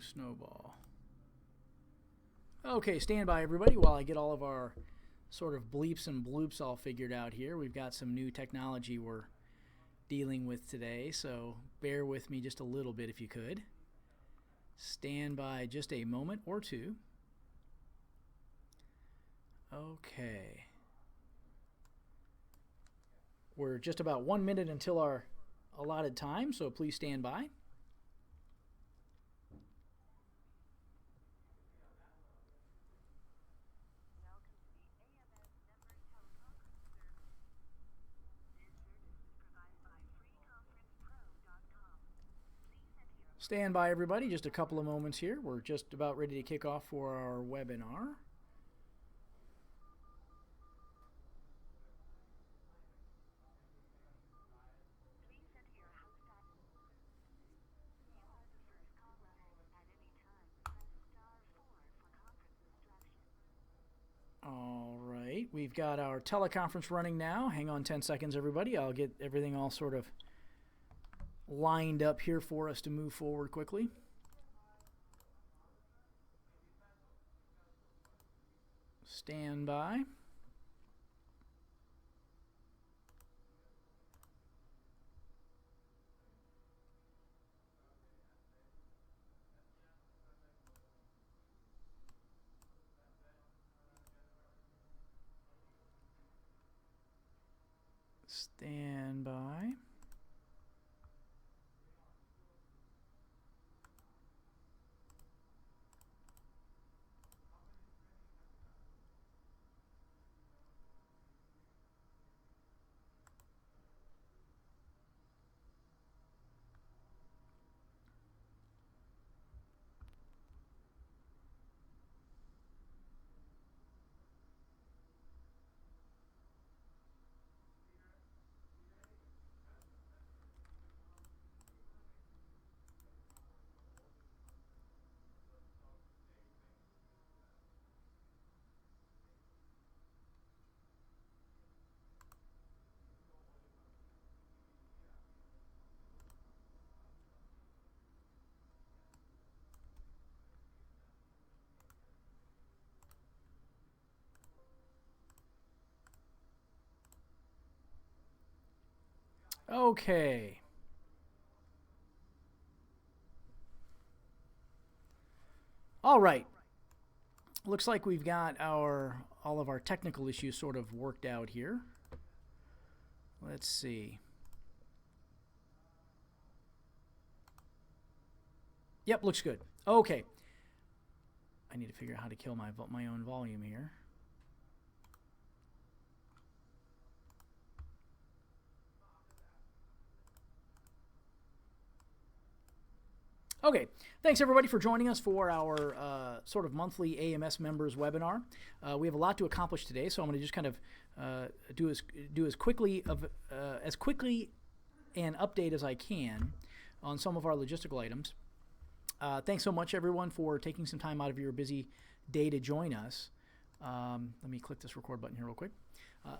Snowball. Okay, stand by everybody while I get all of our sort of bleeps and bloops all figured out here. We've got some new technology we're dealing with today, so bear with me just a little bit if you could. Stand by just a moment or two. Okay. We're just about 1 minute until our allotted time, so please stand by. Stand by, everybody. Just a couple of moments here. We're just about ready to kick off for our webinar. All right. We've got our teleconference running now. Hang on 10 seconds, everybody. I'll get everything all sort of lined up here for us to move forward quickly. Stand by. Stand by. Okay. All right. Looks like we've got all of our technical issues sort of worked out here. Let's see. Yep, looks good. Okay. I need to figure out how to kill my own volume here. Okay, thanks everybody for joining us for our sort of monthly AMS members webinar. We have a lot to accomplish today, so I'm going to just kind of do as quickly and update as I can on some of our logistical items. Thanks so much everyone for taking some time out of your busy day to join us. Let me click this record button here real quick.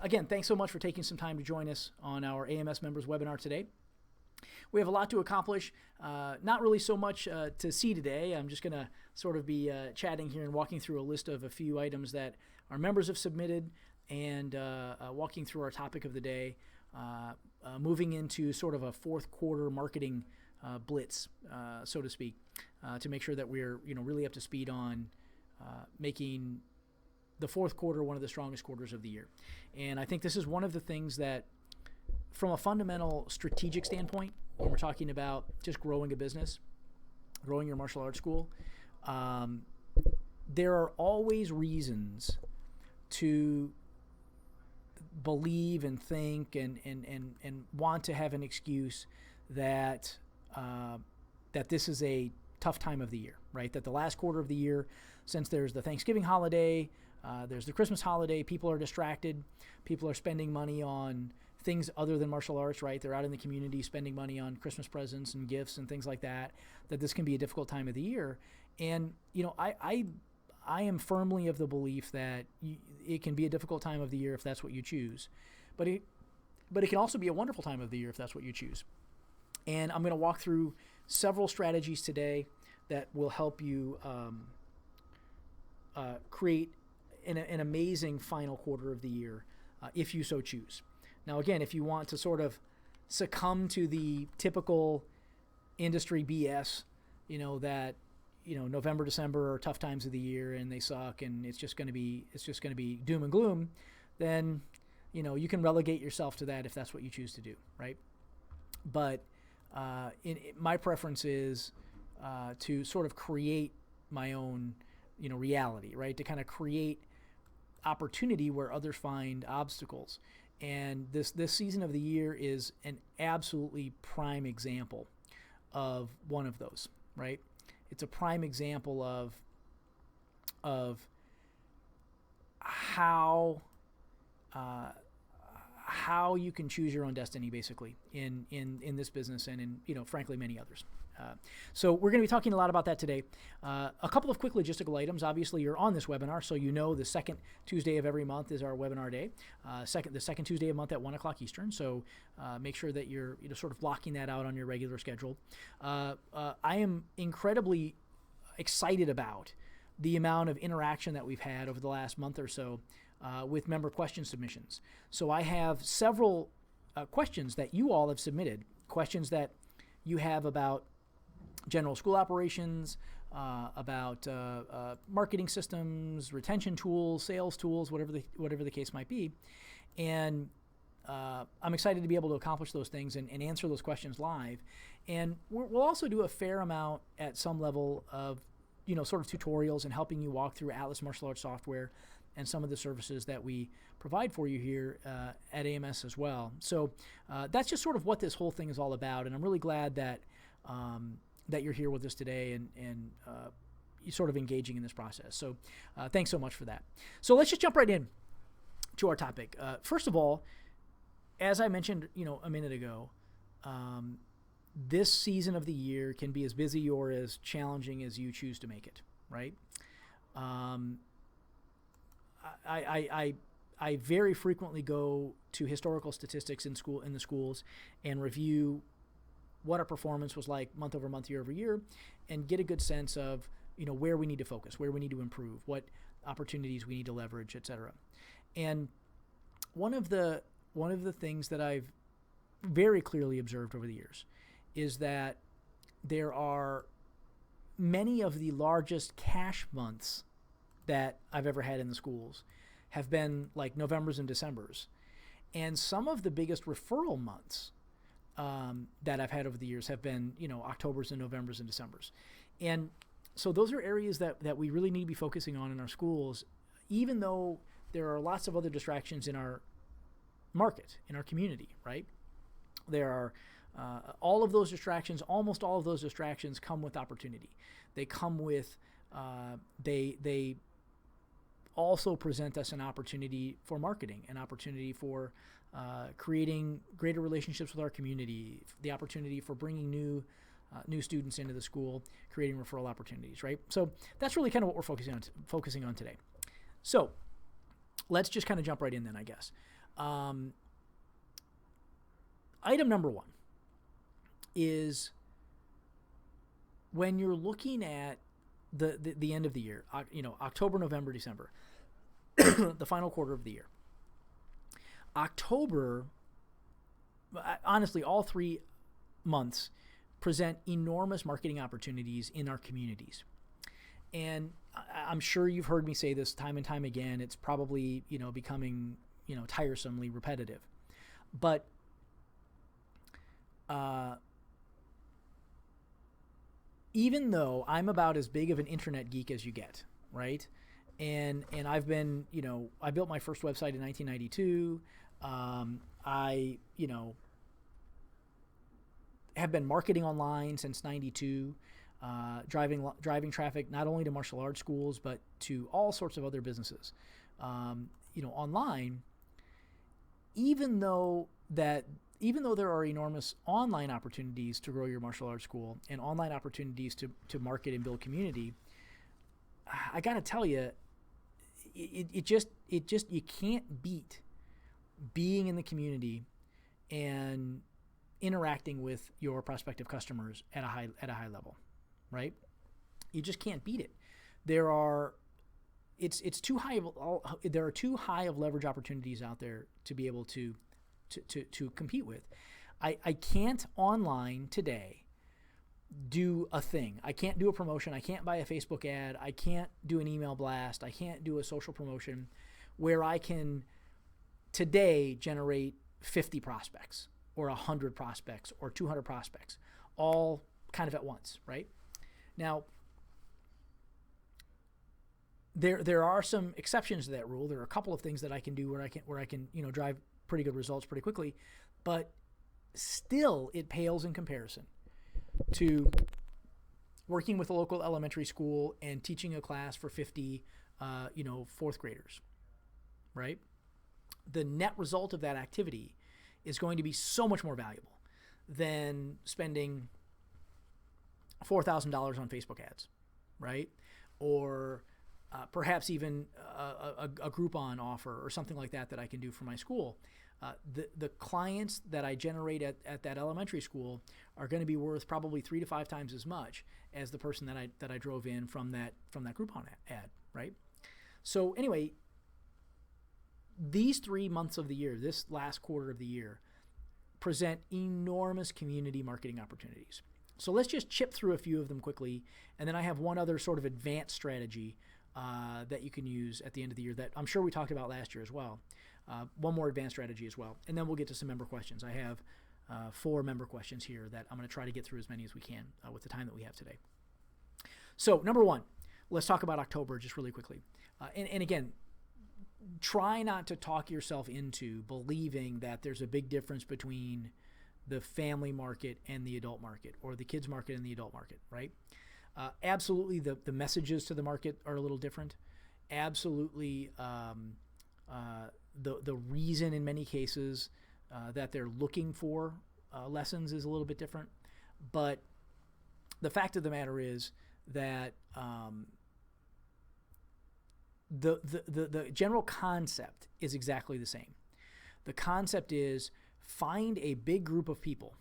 Again, thanks so much for taking some time to join us on our AMS members webinar today. We have a lot to accomplish, not really so much to see today. I'm just going to sort of be chatting here and walking through a list of a few items that our members have submitted and walking through our topic of the day, moving into sort of a fourth quarter marketing blitz, so to speak, to make sure that we're really up to speed on making the fourth quarter one of the strongest quarters of the year. And I think this is one of the things that, from a fundamental strategic standpoint, when we're talking about just growing a business, growing your martial arts school, there are always reasons to believe and think and want to have an excuse that that this is a tough time of the year, right? That the last quarter of the year, since there's the Thanksgiving holiday, there's the Christmas holiday, people are distracted, people are spending money on things other than martial arts, right? They're out in the community spending money on Christmas presents and gifts and things like that, that this can be a difficult time of the year. And, I am firmly of the belief that it can be a difficult time of the year if that's what you choose. But it can also be a wonderful time of the year if that's what you choose. And I'm going to walk through several strategies today that will help you create an amazing final quarter of the year, if you so choose. Now, again, if you want to sort of succumb to the typical industry BS, that November, December are tough times of the year and they suck and it's just going to be doom and gloom, then you can relegate yourself to that if that's what you choose to do, right? But my preference is to sort of create my own reality, right? To kind of create opportunity where others find obstacles. And this season of the year is an absolutely prime example of one of those, right? It's a prime example of how you can choose your own destiny, basically, in this business and in frankly many others. So we're going to be talking a lot about that today. A couple of quick logistical items. Obviously, you're on this webinar, so the second Tuesday of every month is our webinar day. The second Tuesday of the month at 1 o'clock Eastern. So make sure that you're sort of blocking that out on your regular schedule. I am incredibly excited about the amount of interaction that we've had over the last month or so with member question submissions. So I have several questions that you all have submitted, questions that you have about general school operations, about marketing systems, retention tools, sales tools, whatever the case might be. And I'm excited to be able to accomplish those things and answer those questions live. And we'll also do a fair amount at some level of sort of tutorials and helping you walk through Atlas Martial Arts software and some of the services that we provide for you here at AMS as well. So that's just sort of what this whole thing is all about. And I'm really glad that that you're here with us today and you're sort of engaging in this process. So thanks so much for that. So let's just jump right in to our topic. First of all, as I mentioned, a minute ago, this season of the year can be as busy or as challenging as you choose to make it, right? I very frequently go to historical statistics in the schools and review what our performance was like month over month, year over year, and get a good sense of where we need to focus, where we need to improve, what opportunities we need to leverage, et cetera. And one of the things that I've very clearly observed over the years is that there are many of the largest cash months that I've ever had in the schools have been like Novembers and Decembers. And some of the biggest referral months that I've had over the years have been, Octobers and Novembers and Decembers. And so those are areas that we really need to be focusing on in our schools, even though there are lots of other distractions in our market, in our community, right? There are almost all of those distractions come with opportunity. They come with, they also present us an opportunity for marketing, an opportunity for creating greater relationships with our community, the opportunity for bringing new students into the school, creating referral opportunities, right? So that's really kind of what we're focusing on today. So let's just kind of jump right in then, I guess. Item number one is when you're looking at the end of the year, October, November, December, the final quarter of the year. October, honestly, all 3 months present enormous marketing opportunities in our communities. And I'm sure you've heard me say this time and time again. It's probably, becoming, tiresomely repetitive. But even though I'm about as big of an internet geek as you get, right? And I've been, I built my first website in 1992. I have been marketing online since 92, driving traffic not only to martial arts schools, but to all sorts of other businesses, online. Even though there are enormous online opportunities to grow your martial arts school and online opportunities to market and build community, I got to tell you, it just you can't beat being in the community and interacting with your prospective customers at a high level, right? You just can't beat it. There are too high of leverage opportunities out there to be able to compete with. I can't online today do a thing. I can't do a promotion. I can't buy a Facebook ad. I can't do an email blast. I can't do a social promotion where I can today generate 50 prospects or 100 prospects or 200 prospects, all kind of at once, right? Now, there are some exceptions to that rule. There are a couple of things that I can do where I can drive pretty good results pretty quickly, but still it pales in comparison to working with a local elementary school and teaching a class for 50 fourth graders, right? The net result of that activity is going to be so much more valuable than spending $4,000 on Facebook ads, right? Or perhaps even a Groupon offer or something like that I can do for my school. The clients that I generate at that elementary school are going to be worth probably 3 to 5 times as much as the person that I drove in from that Groupon ad, right? So anyway, these 3 months of the year, this last quarter of the year, present enormous community marketing opportunities. So let's just chip through a few of them quickly, and then I have one other sort of advanced strategy that you can use at the end of the year that I'm sure we talked about last year as well. One more advanced strategy as well, and then we'll get to some member questions. I have 4 member questions here that I'm going to try to get through as many as we can with the time that we have today. So number 1, let's talk about October just really quickly. And again, try not to talk yourself into believing that there's a big difference between the family market and the adult market, or the kids market and the adult market, right? Absolutely, the messages to the market are a little different. Absolutely, the reason in many cases that they're looking for lessons is a little bit different. But the fact of the matter is that the general concept is exactly the same. The concept is find a big group of people.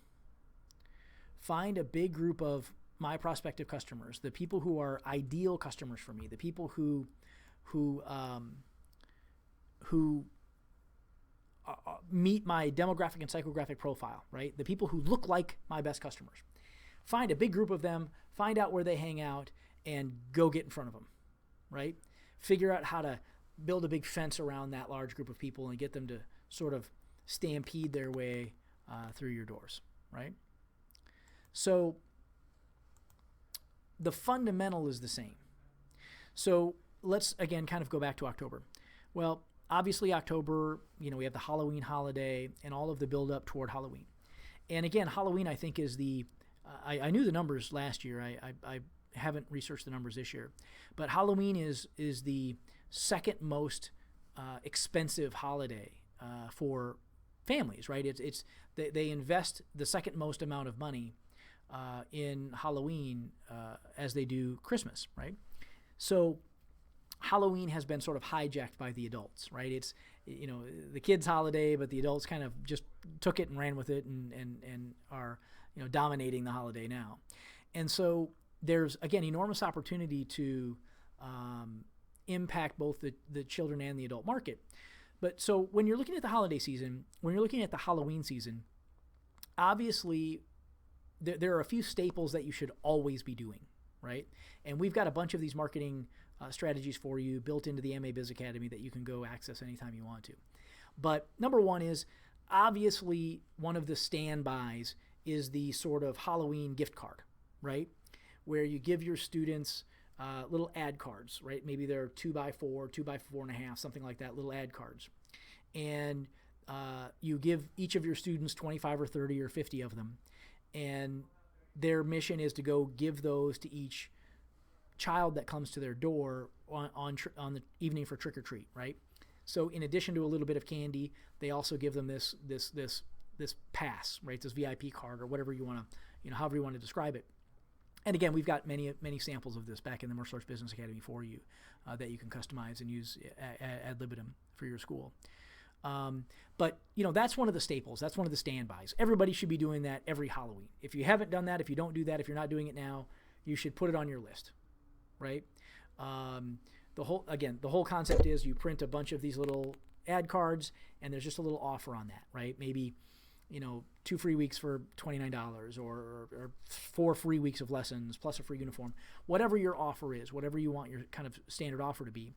Find a big group of my prospective customers, the people who are ideal customers for me, the people who meet my demographic and psychographic profile, right? The people who look like my best customers. Find a big group of them, find out where they hang out, and go get in front of them, right? Figure out how to build a big fence around that large group of people and get them to sort of stampede their way through your doors, right? So the fundamental is the same. So let's, again, kind of go back to October. Well, obviously October, we have the Halloween holiday and all of the build-up toward Halloween. And again, Halloween, I think, is I knew the numbers last year. I haven't researched the numbers this year. But Halloween is the second most expensive holiday for families, right? They invest the second most amount of money in Halloween as they do Christmas, right? So Halloween has been sort of hijacked by the adults, right? It's the kids' holiday, but the adults kind of just took it and ran with it and are dominating the holiday now. And so there's, again, enormous opportunity to impact both the children and the adult market. But so when you're looking at the holiday season, when you're looking at the Halloween season, obviously there are a few staples that you should always be doing, right? And we've got a bunch of these marketing strategies for you built into the MA Biz Academy that you can go access anytime you want to. But number 1 is, obviously, one of the standbys is the sort of Halloween gift card, right? Where you give your students little ad cards, right? Maybe they're 2x4, 2x4.5, something like that, little ad cards. And you give each of your students 25 or 30 or 50 of them. And their mission is to go give those to each child that comes to their door on the evening for trick or treat, right? So in addition to a little bit of candy, they also give them this pass, right? This VIP card or whatever you want to, however you want to describe it. And again, we've got many samples of this back in the Mersource Business Academy for you that you can customize and use ad libitum for your school. But that's one of the staples. That's one of the standbys. Everybody should be doing that every Halloween. If you haven't done that, if you don't do that, if you're not doing it now, you should put it on your list, right? The whole concept is you print a bunch of these little ad cards, and there's just a little offer on that, right? Maybe, 2 free weeks for $29 or 4 free weeks of lessons plus a free uniform. Whatever your offer is, whatever you want your kind of standard offer to be,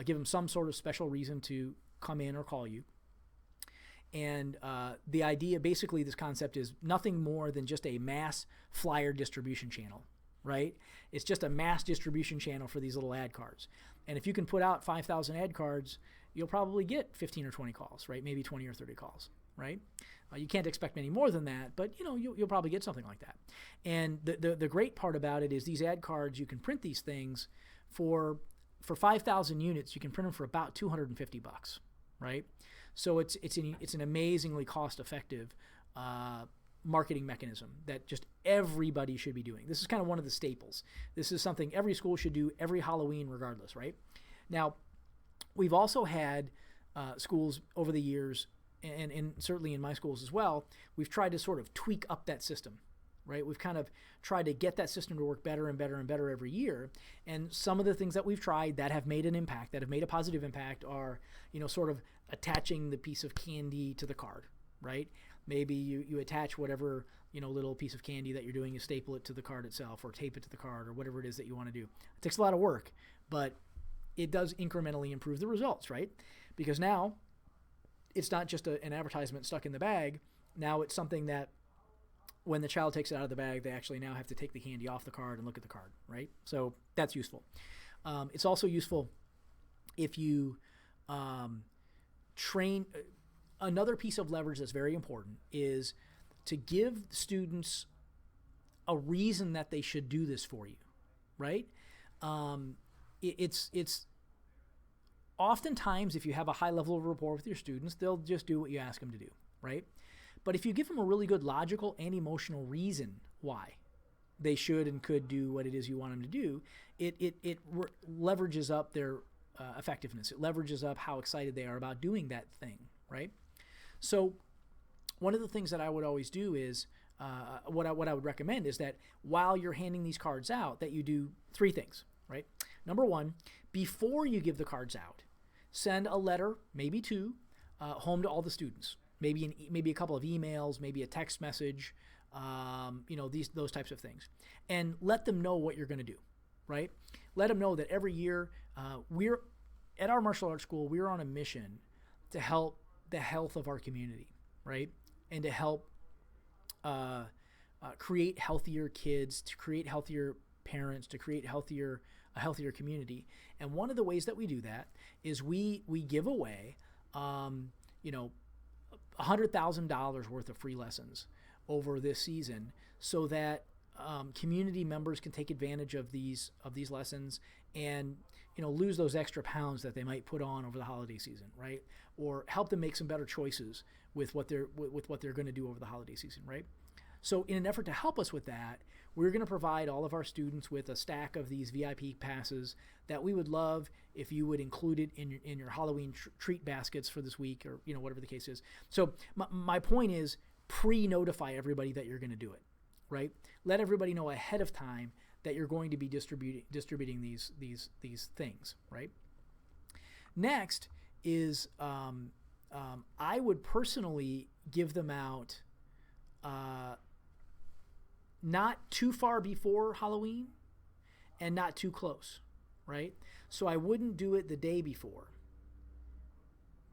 give them some sort of special reason to come in or call you. And the idea, basically, this concept is nothing more than just a mass flyer distribution channel, right? It's just a mass distribution channel for these little ad cards. And if you can put out 5,000 ad cards, you'll probably get 15 or 20 calls, right? Maybe 20 or 30 calls, right? You can't expect many more than that, but you'll probably get something like that. And the great part about it is these ad cards, you can print these things for 5,000 units. You can print them for about $250, right? So it's an amazingly cost-effective marketing mechanism that just everybody should be doing. This is kind of one of the staples. This is something every school should do every Halloween regardless, right? Now, we've also had schools over the years, and certainly in my schools as well, we've tried to sort of tweak up that system, right? We've kind of tried to get that system to work better and better and better every year. And some of the things that we've tried that have made an impact, that have made a positive impact are, sort of attaching the piece of candy to the card, right? Maybe you attach whatever, little piece of candy that you're doing, you staple it to the card itself or tape it to the card or whatever it is that you want to do. It takes a lot of work, but it does incrementally improve the results, right? Because now it's not just an advertisement stuck in the bag. Now it's something that when the child takes it out of the bag, they actually now have to take the candy off the card and look at the card, right? So that's useful. It's also useful if you train. Another piece of leverage that's very important is to give students a reason that they should do this for you, right? It's oftentimes, if you have a high level of rapport with your students, they'll just do what you ask them to do, right? But if you give them a really good logical and emotional reason why they should and could do what it is you want them to do, it leverages up their effectiveness. It leverages up how excited they are about doing that thing, right? So one of the things that I would always do is, what I would recommend is that while you're handing these cards out, that you do 3 things, right? Number 1, before you give the cards out, send a letter, maybe 2, home to all the students. Maybe a couple of emails, maybe a text message, those types of things, and let them know what you're going to do, right? Let them know that every year we're at our martial arts school. We're on a mission to help the health of our community, right, and to help create healthier kids, to create healthier parents, to create a healthier community. And one of the ways that we do that is we give away, $100,000 worth of free lessons over this season, so that community members can take advantage of these lessons and lose those extra pounds that they might put on over the holiday season, right? Or help them make some better choices with what they're going to do over the holiday season, right? So in an effort to help us with that, we're going to provide all of our students with a stack of these VIP passes that we would love if you would include it in your Halloween treat baskets for this week, or whatever the case is. So my point is, pre-notify everybody that you're going to do it, right? Let everybody know ahead of time that you're going to be distributing these things, right? Next is I would personally give them out not too far before Halloween and not too close, right? So I wouldn't do it the day before,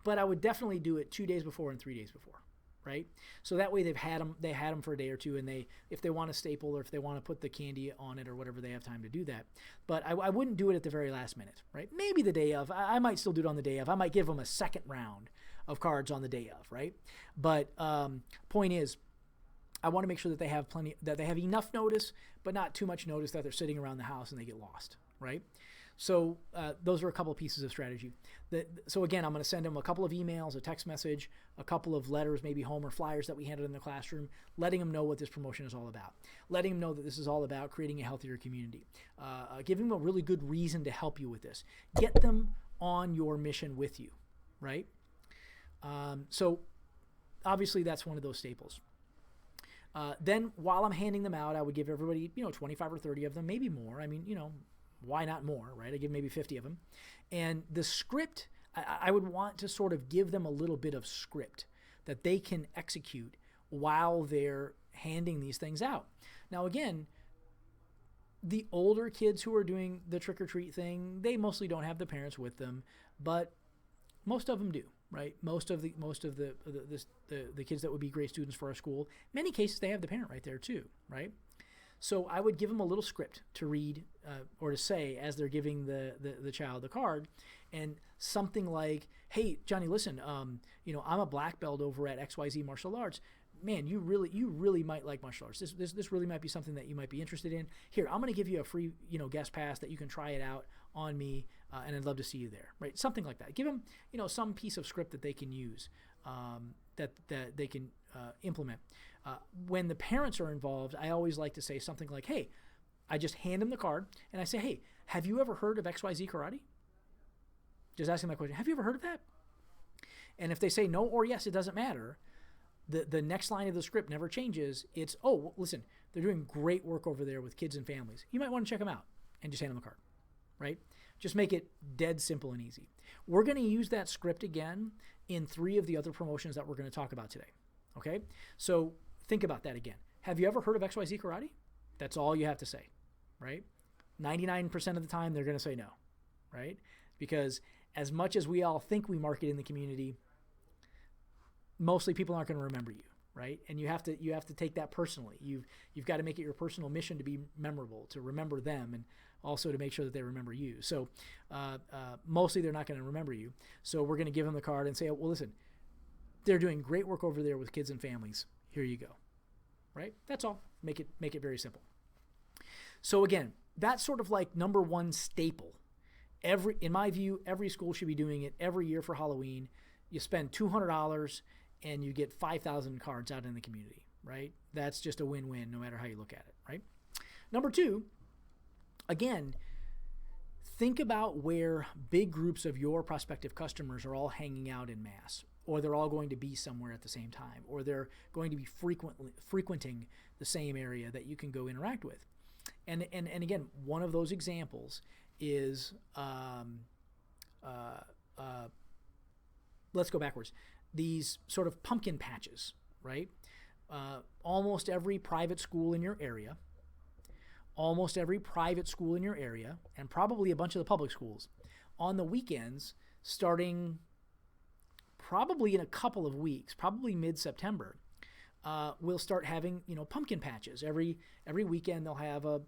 but I would definitely do it 2 days before and 3 days before, right? So that way they had them for a day or two, and if they want to staple or if they want to put the candy on it or whatever, they have time to do that. But I wouldn't do it at the very last minute, right? Maybe the day of. I might still do it on the day of. I might give them a second round of cards on the day of, right? But point is, I want to make sure that they have enough notice, but not too much notice that they're sitting around the house and they get lost, right? So those are a couple of pieces of strategy. So again, I'm going to send them a couple of emails, a text message, a couple of letters, maybe home or flyers that we handed in the classroom, letting them know what this promotion is all about, letting them know that this is all about creating a healthier community, giving them a really good reason to help you with this. Get them on your mission with you, right? So obviously that's one of those staples. Then while I'm handing them out, I would give everybody, 25 or 30 of them, maybe more. I mean, why not more, right? I give maybe 50 of them. And the script, I would want to sort of give them a little bit of script that they can execute while they're handing these things out. Now, again, the older kids who are doing the trick-or-treat thing, they mostly don't have the parents with them, but most of them do, right? Most of the kids that would be great students for our school, many cases they have the parent right there too, right? So I would give them a little script to read or to say as they're giving the child the card, and something like, "Hey, Johnny, listen, I'm a black belt over at XYZ Martial Arts. Man, you really might like martial arts. This really might be something that you might be interested in. Here, I'm going to give you a free guest pass that you can try it out on me, and I'd love to see you there." Right? Something like that. Give them some piece of script that they can use, that they can implement. When the parents are involved, I always like to say something like, "Hey," I just hand them the card and I say, "Hey, have you ever heard of XYZ Karate?" Just asking that question. "Have you ever heard of that?" And if they say no or yes, it doesn't matter. The next line of the script never changes. It's, "Oh, well, listen, they're doing great work over there with kids and families. You might want to check them out," and just hand them the card, right? Just make it dead simple and easy. We're going to use that script again in 3 of the other promotions that we're going to talk about today, okay? So think about that again. Have you ever heard of XYZ Karate? That's all you have to say, right? 99% of the time, they're going to say no, right? Because as much as we all think we market in the community, mostly people aren't going to remember you, right? And you have to take that personally. You've got to make it your personal mission to be memorable, to remember them, and also to make sure that they remember you. So mostly they're not going to remember you. So we're going to give them the card and say, "Well, listen, they're doing great work over there with kids and families. Here you go," right? That's all. Make it very simple. So again, that's sort of like number one staple. In my view, every school should be doing it every year for Halloween. You spend $200 and you get 5,000 cards out in the community, right? That's just a win-win no matter how you look at it, right? Number 2, again, think about where big groups of your prospective customers are all hanging out in mass, or they're all going to be somewhere at the same time, or they're going to be frequenting the same area that you can go interact with. And again, one of those examples is, let's go backwards. These sort of pumpkin patches, right? Almost every private school in your area, and probably a bunch of the public schools, on the weekends, starting probably in a couple of weeks, probably mid-September, we'll start having pumpkin patches. Every weekend they'll have a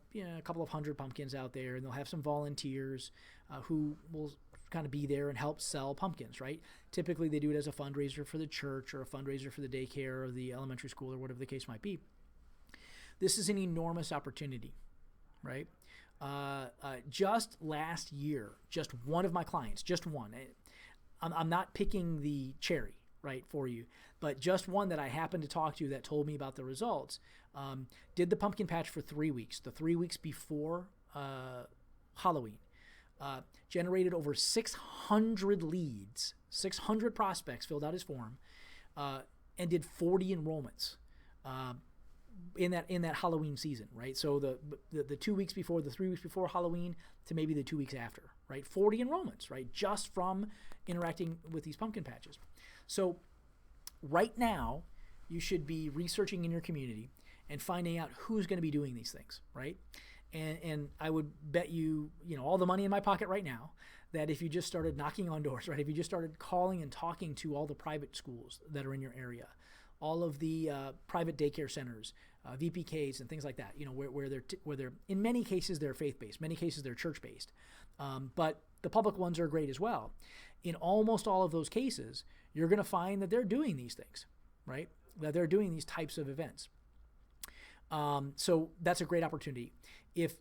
couple of hundred pumpkins out there, and they'll have some volunteers who will kind of be there and help sell pumpkins, right? Typically they do it as a fundraiser for the church or a fundraiser for the daycare or the elementary school or whatever the case might be. This is an enormous opportunity, right? Just last year, just one of my clients, just one. I'm not picking the cherry, right, for you, but just one that I happened to talk to that told me about the results, did the pumpkin patch for 3 weeks, the 3 weeks before Halloween. Generated over 600 leads, 600 prospects filled out his form, and did 40 enrollments in that Halloween season, right? So the 2 weeks before, the 3 weeks before Halloween to maybe the 2 weeks after, right? 40 enrollments, right? Just from interacting with these pumpkin patches. So right now, you should be researching in your community and finding out who's going to be doing these things, right? And I would bet you, all the money in my pocket right now, that if you just started knocking on doors, right? If you just started calling and talking to all the private schools that are in your area, all of the private daycare centers, VPKs and things like that, where they're in many cases they're faith-based, many cases they're church-based, but the public ones are great as well. In almost all of those cases, you're going to find that they're doing these things, right? That they're doing these types of events. So that's a great opportunity. If,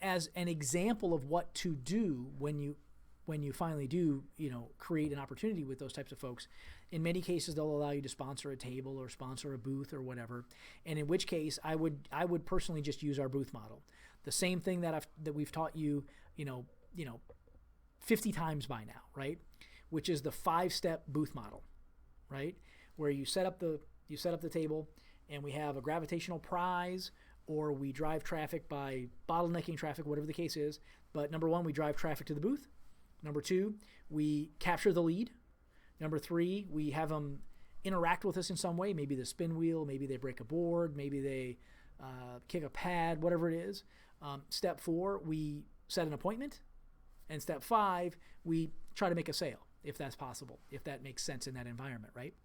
as an example of what to do when you finally do, create an opportunity with those types of folks, in many cases they'll allow you to sponsor a table or sponsor a booth or whatever. And in which case, I would personally just use our booth model, the same thing that we've taught you, 50 times by now, right? Which is the 5-step booth model, right? Where you set up the table, and we have a gravitational prize, or we drive traffic by bottlenecking traffic, whatever the case is. But number one, we drive traffic to the booth. Number two, we capture the lead. Number three, we have them interact with us in some way. Maybe the spin wheel, maybe they break a board, maybe they kick a pad, whatever it is. Step four, we set an appointment. And step five, we try to make a sale, if that's possible, if that makes sense in that environment, right?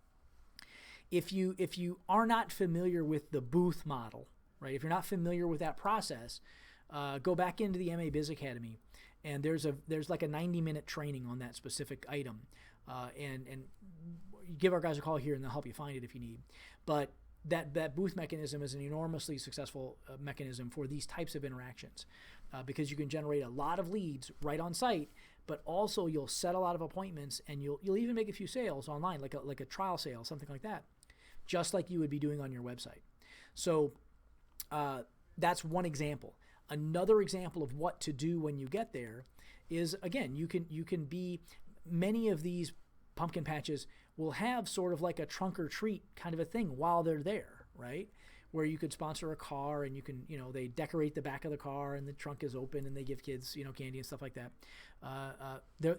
If you are not familiar with the booth model, right? If you're not familiar with that process, go back into the MA Biz Academy, and there's like a 90-minute training on that specific item, and give our guys a call here and they'll help you find it if you need. But that booth mechanism is an enormously successful mechanism for these types of interactions, because you can generate a lot of leads right on site, but also you'll set a lot of appointments, and you'll even make a few sales online, like a trial sale, something like that, just like you would be doing on your website. So that's one example. Another example of what to do when you get there is, again, you can be, many of these pumpkin patches will have sort of like a trunk or treat kind of a thing while they're there, right? Where you could sponsor a car, and you can, they decorate the back of the car and the trunk is open and they give kids, candy and stuff like that.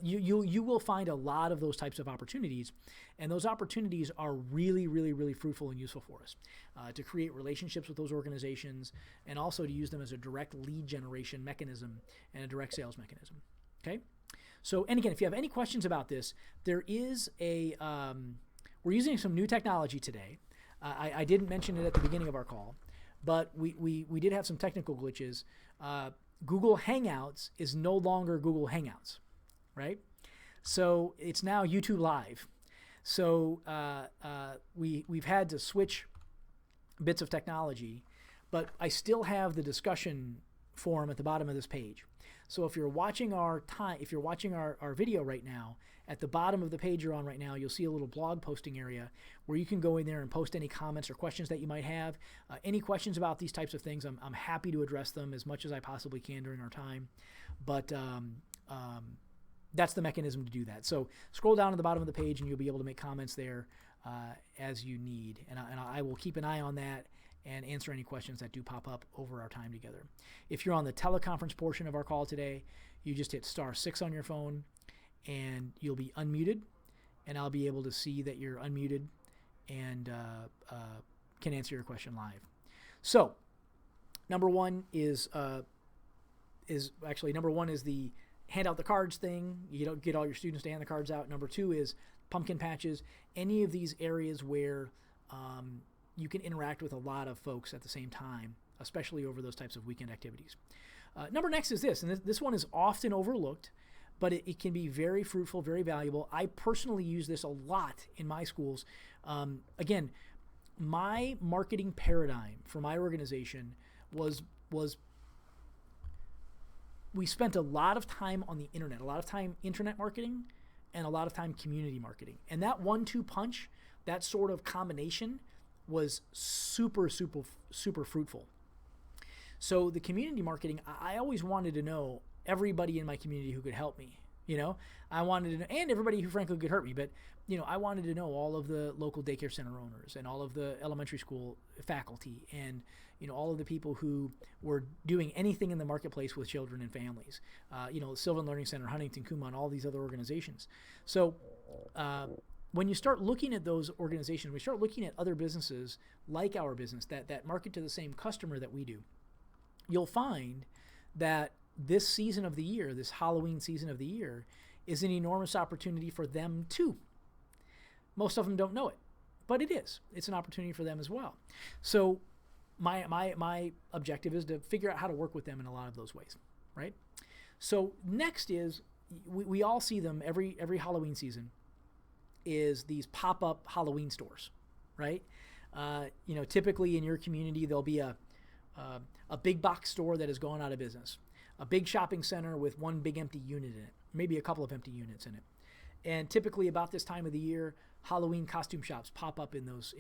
You will find a lot of those types of opportunities, and those opportunities are really, really, really fruitful and useful for us to create relationships with those organizations, and also to use them as a direct lead generation mechanism and a direct sales mechanism. Okay. So, and again, if you have any questions about this, there is we're using some new technology today. I didn't mention it at the beginning of our call, but we did have some technical glitches. Google Hangouts is no longer Google Hangouts, right? So it's now YouTube Live. So we've had to switch bits of technology, but I still have the discussion forum at the bottom of this page. So if you're watching our video right now, at the bottom of the page you're on right now, you'll see a little blog posting area where you can go in there and post any comments or questions that you might have. Any questions about these types of things, I'm happy to address them as much as I possibly can during our time. But that's the mechanism to do that. So scroll down to the bottom of the page and you'll be able to make comments there as you need. And I will keep an eye on that and answer any questions that do pop up over our time together. If you're on the teleconference portion of our call today, you just hit *6 on your phone and you'll be unmuted, and I'll be able to see that you're unmuted and can answer your question live. So number one is the hand out the cards thing. You don't get all your students to hand the cards out. Number two is pumpkin patches. Any of these areas where you can interact with a lot of folks at the same time, especially over those types of weekend activities. Number next is this, and this one is often overlooked, but it can be very fruitful, very valuable. I personally use this a lot in my schools. Again, my marketing paradigm for my organization was we spent a lot of time on the internet, a lot of time internet marketing, and a lot of time community marketing. And that 1-2 punch, that sort of combination, was super, super, super fruitful. So the community marketing, I always wanted to know everybody in my community who could help me. I wanted to know, and everybody who frankly could hurt me, but I wanted to know all of the local daycare center owners and all of the elementary school faculty and all of the people who were doing anything in the marketplace with children and families. Sylvan Learning Center, Huntington, Kumon, all these other organizations. So when you start looking at those organizations, we start looking at other businesses like our business that market to the same customer that we do, you'll find that this season of the year, this Halloween season of the year, is an enormous opportunity for them too. Most of them don't know it, but it is. It's an opportunity for them as well. So my objective is to figure out how to work with them in a lot of those ways, right? So next is, we all see them every Halloween season, is these pop-up Halloween stores, right? Typically in your community, there'll be a big box store that has gone out of business, a big shopping center with one big empty unit in it, maybe a couple of empty units in it. And typically about this time of the year, Halloween costume shops pop up in those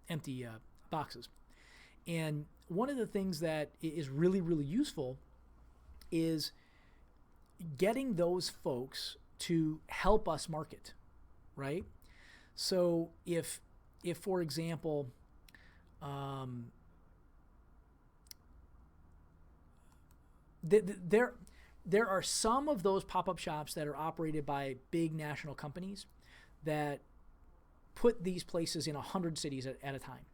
empty boxes. And one of the things that is really, really useful is getting those folks to help us market, right? So if for example, there are some of those pop-up shops that are operated by big national companies that put these places in 100 cities at a time.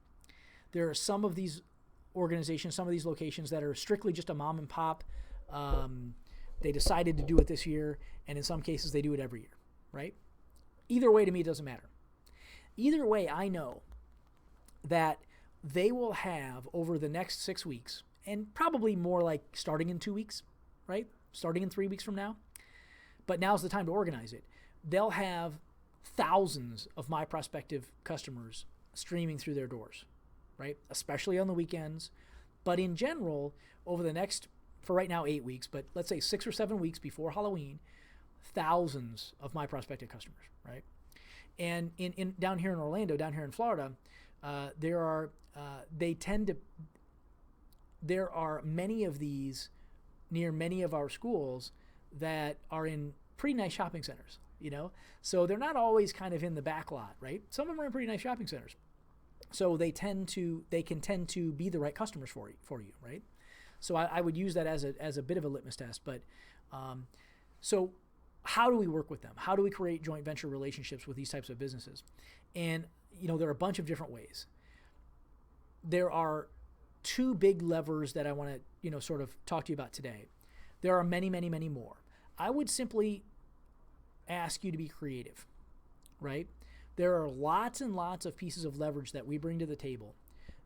There are some of these organizations, some of these locations that are strictly just a mom and pop. They decided to do it this year, and in some cases they do it every year, right? Either way, to me, it doesn't matter. Either way, I know that they will have, over the next 6 weeks, and probably more like starting in 2 weeks, right? Starting in 3 weeks from now. But now's the time to organize it. They'll have thousands of my prospective customers streaming through their doors, right? Especially on the weekends. But in general, over the next, for right now, 8 weeks, but let's say 6 or 7 weeks before Halloween, thousands of my prospective customers, right? And in down here in Orlando, down here in Florida, there are many of these near many of our schools that are in pretty nice shopping centers, you know? So they're not always kind of in the back lot, right? Some of them are in pretty nice shopping centers. So they can tend to be the right customers for you, right? So I would use that as a bit of a litmus test. But so how do we work with them? How do we create joint venture relationships with these types of businesses? And, you know, there are a bunch of different ways. There are two big levers that I want to, you know, sort of talk to you about today. There are many, many, many more. I would simply ask you to be creative, right? There are lots and lots of pieces of leverage that we bring to the table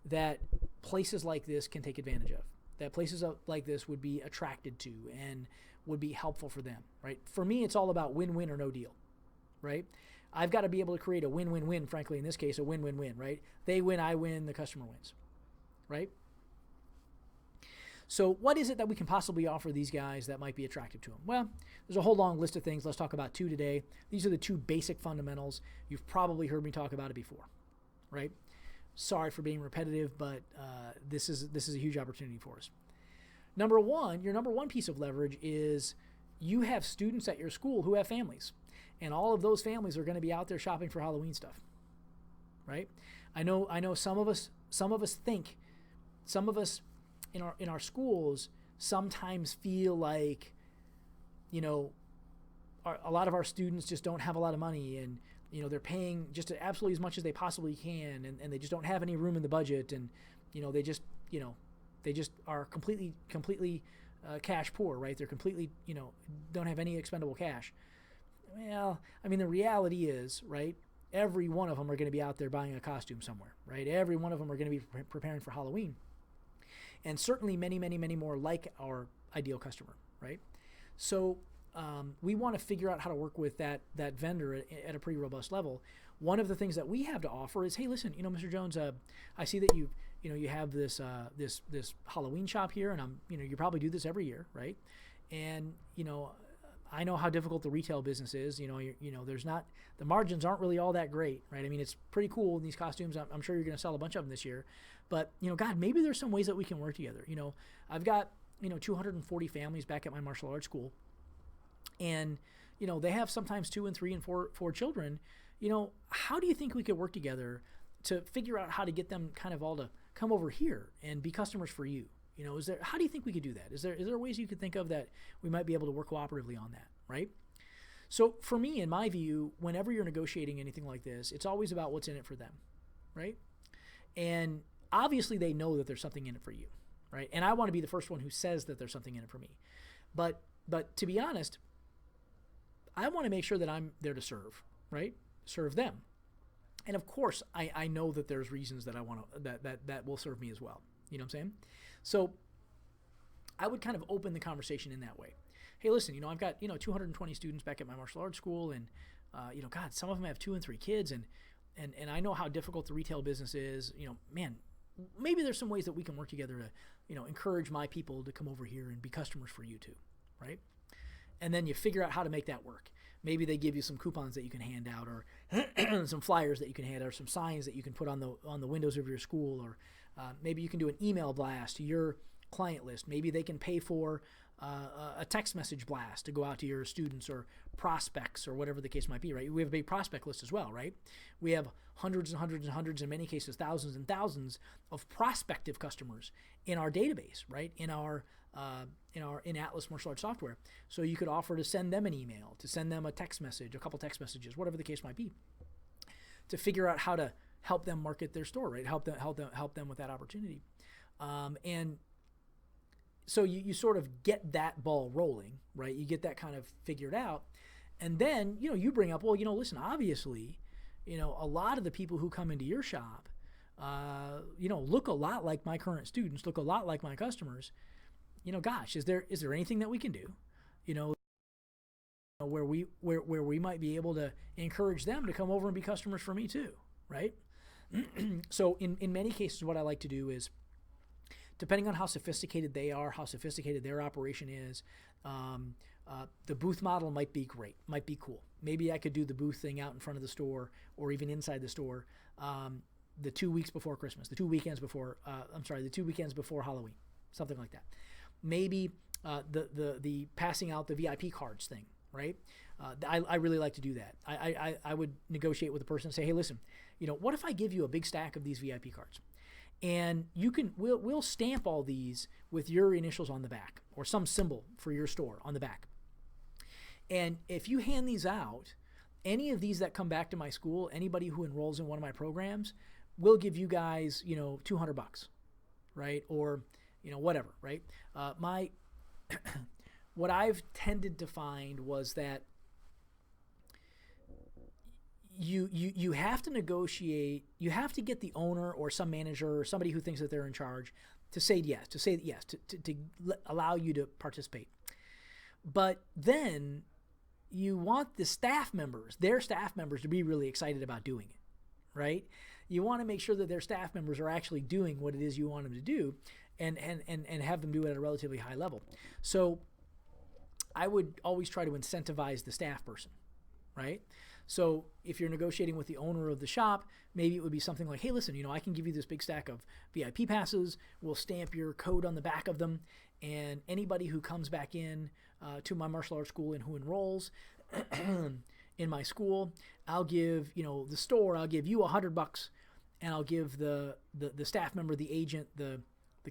that places like this can take advantage of, that places like this would be attracted to and would be helpful for them, right? For me, it's all about win-win or no deal, right? I've got to be able to create a win-win-win, frankly, in this case, a win-win-win, right? They win, I win, the customer wins, right? So what is it that we can possibly offer these guys that might be attractive to them? Well, there's a whole long list of things. Let's talk about two today. These are the two basic fundamentals. You've probably heard me talk about it before, right? Sorry for being repetitive, but this is a huge opportunity for us. Your number one piece of leverage is you have students at your school who have families, and all of those families are going to be out there shopping for Halloween stuff, right? I know some of us in our schools sometimes feel like, you know, a lot of our students just don't have a lot of money, and, you know, they're paying just absolutely as much as they possibly can, and they just don't have any room in the budget, and, you know, they just are completely cash poor, right? They're completely, you know, don't have any expendable cash. Well, I mean, the reality is, right, every one of them are going to be out there buying a costume somewhere, right? Every one of them are going to be preparing for Halloween. And certainly many, many, many more like our ideal customer, right? So we want to figure out how to work with that vendor at a pretty robust level. One of the things that we have to offer is, hey, listen, you know, Mr. Jones, I see that you have this Halloween shop here, and you probably do this every year, right? And, you know, I know how difficult the retail business is. You know, the margins aren't really all that great, right? I mean, it's pretty cool in these costumes. I'm sure you're going to sell a bunch of them this year, but, you know, God, maybe there's some ways that we can work together. You know, I've got, you know, 240 families back at my martial arts school, and, you know, they have sometimes 2 and 3 and 4 children. You know, how do you think we could work together to figure out how to get them kind of all to come over here and be customers for you? You know, how do you think we could do that? Is there ways you could think of that we might be able to work cooperatively on that, right? So for me, in my view, whenever you're negotiating anything like this, it's always about what's in it for them, right? And obviously they know that there's something in it for you, right? And I want to be the first one who says that there's something in it for me. But to be honest, I want to make sure that I'm there to serve, right? Serve them. And of course, I know that there's reasons that I want to, that will serve me as well. You know what I'm saying? So I would kind of open the conversation in that way. Hey, listen, you know, I've got, you know, 220 students back at my martial arts school, and, you know, God, some of them have 2 and 3 kids, and I know how difficult the retail business is. You know, man, maybe there's some ways that we can work together to, you know, encourage my people to come over here and be customers for you too, right? And then you figure out how to make that work. Maybe they give you some coupons that you can hand out, or some flyers that you can hand out, or some signs that you can put on the windows of your school, or maybe you can do an email blast to your client list. Maybe they can pay for a text message blast to go out to your students or prospects or whatever the case might be, right? We have a big prospect list as well, right? We have hundreds and hundreds and hundreds, in many cases thousands and thousands of prospective customers in our database, right? In Atlas Martial Arts software. So you could offer to send them an email, to send them a text message, a couple text messages, whatever the case might be, to figure out how to help them market their store, right? Help them with that opportunity. And so you sort of get that ball rolling, right? You get that kind of figured out. And then, you bring up, well, listen, obviously, a lot of the people who come into your shop, look a lot like my current students, look a lot like my customers. Gosh, is there anything that we can do, where we might be able to encourage them to come over and be customers for me too, right? So in many cases, what I like to do is, depending on how sophisticated they are, how sophisticated their operation is, the booth model might be great, might be cool. Maybe I could do the booth thing out in front of the store or even inside the store the 2 weeks before Christmas, the 2 weekends before Halloween, something like that. Maybe the passing out the VIP cards thing, right? I really like to do that. I would negotiate with the person and say, hey, listen, what if I give you a big stack of these VIP cards? And we'll stamp all these with your initials on the back or some symbol for your store on the back. And if you hand these out, any of these that come back to my school, anybody who enrolls in one of my programs, will give you guys, $200, right? Or, whatever, right? What I've tended to find was that you have to negotiate, you have to get the owner or some manager or somebody who thinks that they're in charge to say yes, to allow you to participate. But then you want the staff members, their staff members, to be really excited about doing it, right? You want to make sure that their staff members are actually doing what it is you want them to do and have them do it at a relatively high level. So I would always try to incentivize the staff person, right? So if you're negotiating with the owner of the shop, maybe it would be something like, hey, listen, I can give you this big stack of VIP passes. We'll stamp your code on the back of them. And anybody who comes back in to my martial arts school and who enrolls in my school, I'll give, the store, I'll give you $100, and I'll give the staff member, the agent, the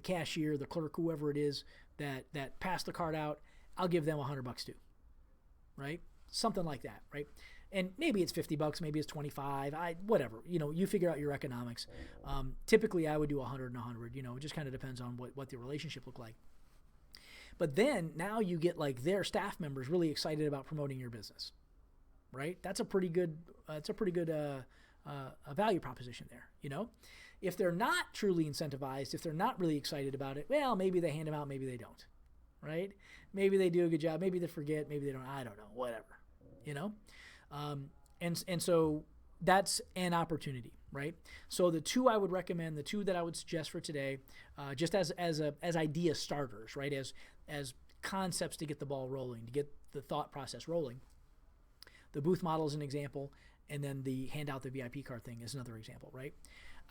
cashier, the clerk, whoever it is that passed the card out, I'll give them $100 too, right? Something like that, right? And maybe it's $50, maybe it's 25, whatever, you figure out your economics. Typically I would do 100 and 100, it just kind of depends on what the relationship looked like. But then now you get like their staff members really excited about promoting your business, right? That's a pretty good, value proposition there, If they're not truly incentivized, if they're not really excited about it, well, maybe they hand them out, maybe they don't, right? Maybe they do a good job, maybe they forget, maybe they don't, I don't know, whatever, And so that's an opportunity, right? So the two I would recommend, the two that I would suggest for today, just as idea starters, right? As concepts to get the ball rolling, to get the thought process rolling. The booth model is an example, and then the hand out the VIP card thing is another example, right?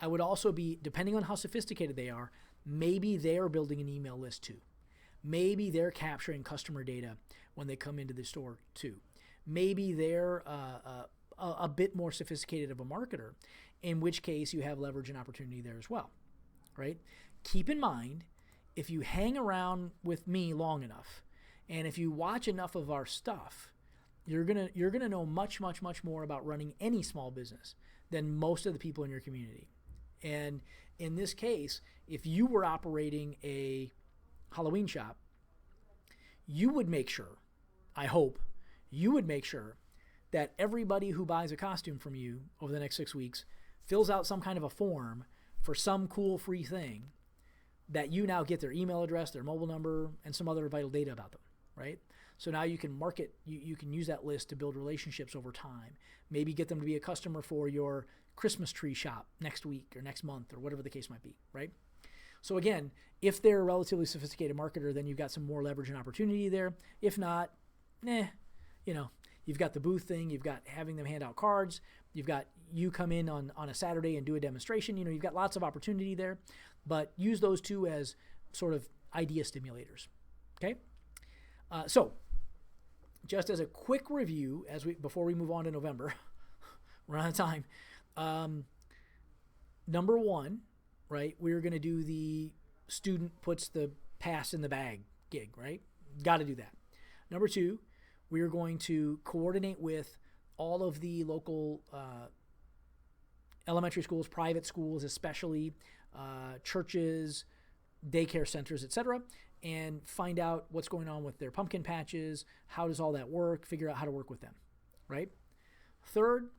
I would also be, depending on how sophisticated they are, maybe they're building an email list too. Maybe they're capturing customer data when they come into the store too. Maybe they're a bit more sophisticated of a marketer, in which case you have leverage and opportunity there as well, right? Keep in mind, if you hang around with me long enough, and if you watch enough of our stuff, you're gonna know much more about running any small business than most of the people in your community. And in this case, if you were operating a Halloween shop, you would make sure, I hope, you would make sure that everybody who buys a costume from you over the next 6 weeks fills out some kind of a form for some cool free thing that you now get their email address, their mobile number, and some other vital data about them, right? So now you can market, you can use that list to build relationships over time. Maybe get them to be a customer for your Christmas tree shop next week or next month or whatever the case might be, right? So again, if they're a relatively sophisticated marketer, then you've got some more leverage and opportunity there. If not, you've got the booth thing, you've got having them hand out cards, you've got you come in on a Saturday and do a demonstration. You've got lots of opportunity there, but use those two as sort of idea stimulators. Okay? So, just as a quick review, before we move on to November, we're out of time. Number one, right? We're going to do the student puts the pass in the bag gig, right? Got to do that. Number two, we are going to coordinate with all of the local elementary schools, private schools, especially churches, daycare centers, etc., and find out what's going on with their pumpkin patches. How does all that work? Figure out how to work with them, right? Third,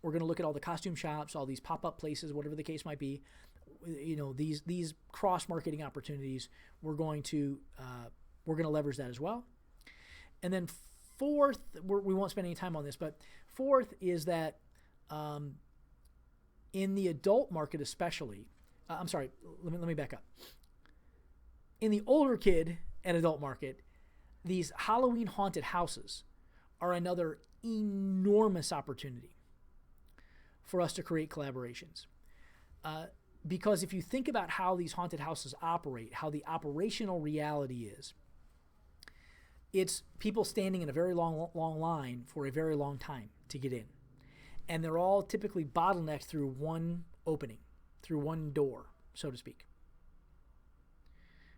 we're going to look at all the costume shops, all these pop-up places, whatever the case might be. These cross-marketing opportunities. We're going to leverage that as well. And then fourth, we won't spend any time on this, but fourth is that in the adult market especially, I'm sorry, let me back up. In the older kid and adult market, these Halloween haunted houses are another enormous opportunity for us to create collaborations. Because if you think about how these haunted houses operate, how the operational reality is, it's people standing in a very long line for a very long time to get in. And they're all typically bottlenecked through one opening, through one door, so to speak.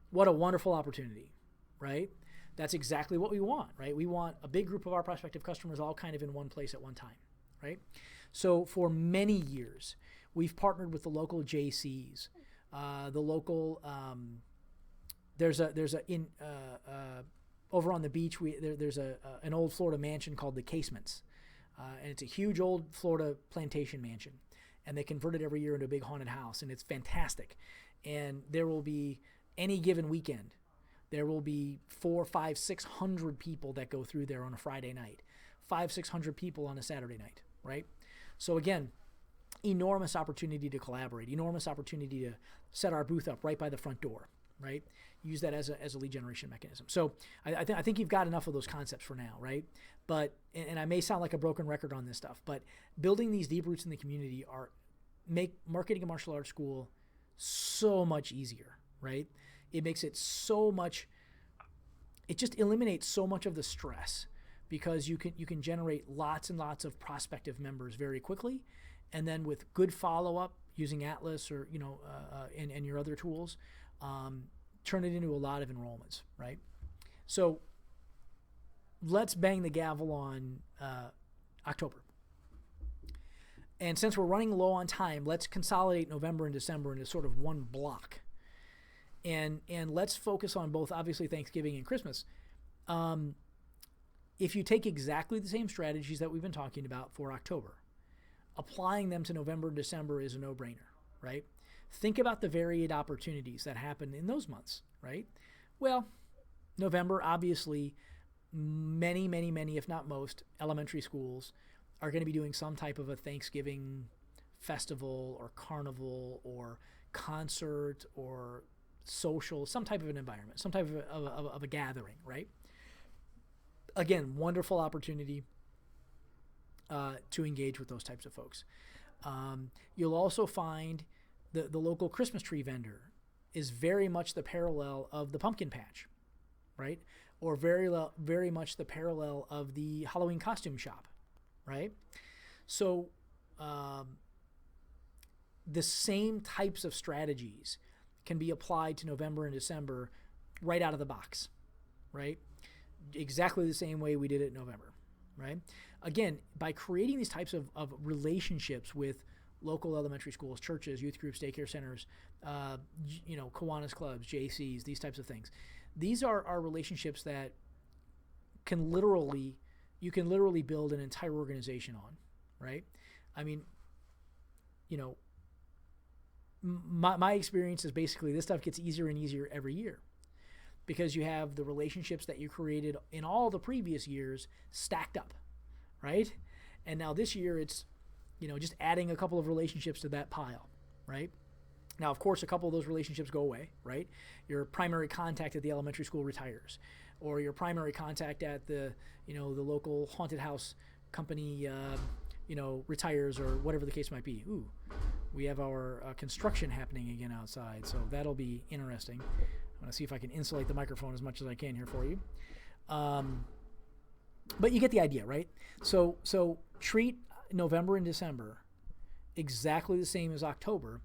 What a wonderful opportunity, right? That's exactly what we want, right? We want a big group of our prospective customers all kind of in one place at one time, right? So for many years, we've partnered with the local JCs, the local, over on the beach, there's an old Florida mansion called the Casements. And it's a huge old Florida plantation mansion. And they convert it every year into a big haunted house. And it's fantastic. And there will be, any given weekend, there will be 400, 500, 600 people that go through there on a Friday night. 500, 600 people on a Saturday night, right? So again, enormous opportunity to collaborate, enormous opportunity to set our booth up right by the front door, right? Use that as a lead generation mechanism. So I think you've got enough of those concepts for now, right? But, and I may sound like a broken record on this stuff, but building these deep roots in the community make marketing a martial arts school so much easier, right? It makes it it just eliminates so much of the stress because you can generate lots and lots of prospective members very quickly. And then with good follow-up using Atlas or, and your other tools, turn it into a lot of enrollments, right? So let's bang the gavel on October. And since we're running low on time, let's consolidate November and December into sort of one block. And let's focus on both, obviously, Thanksgiving and Christmas. If you take exactly the same strategies that we've been talking about for October, applying them to November and December is a no-brainer, right? Think about the varied opportunities that happen in those months, right? Well, November, obviously, many, if not most, elementary schools are going to be doing some type of a Thanksgiving festival or carnival or concert or social, some type of an environment, some type of a gathering, right? Again, wonderful opportunity to engage with those types of folks. You'll also find the local Christmas tree vendor is very much the parallel of the pumpkin patch, right? Or very much the parallel of the Halloween costume shop, right? So the same types of strategies can be applied to November and December right out of the box, right? Exactly the same way we did it in November, right? Again, by creating these types of relationships with local elementary schools, churches, youth groups, daycare centers, Kiwanis clubs, JCs, these types of things. These are relationships that you can literally build an entire organization on, right? I mean, my experience is basically this stuff gets easier and easier every year because you have the relationships that you created in all the previous years stacked up, right? And now this year it's, just adding a couple of relationships to that pile, right? Now, of course, a couple of those relationships go away, right? Your primary contact at the elementary school retires, or your primary contact at the local haunted house company, retires, or whatever the case might be. Ooh, we have our construction happening again outside, so that'll be interesting. going to see if I can insulate the microphone as much as I can here for you. But you get the idea, right? So treat November and December exactly the same as October.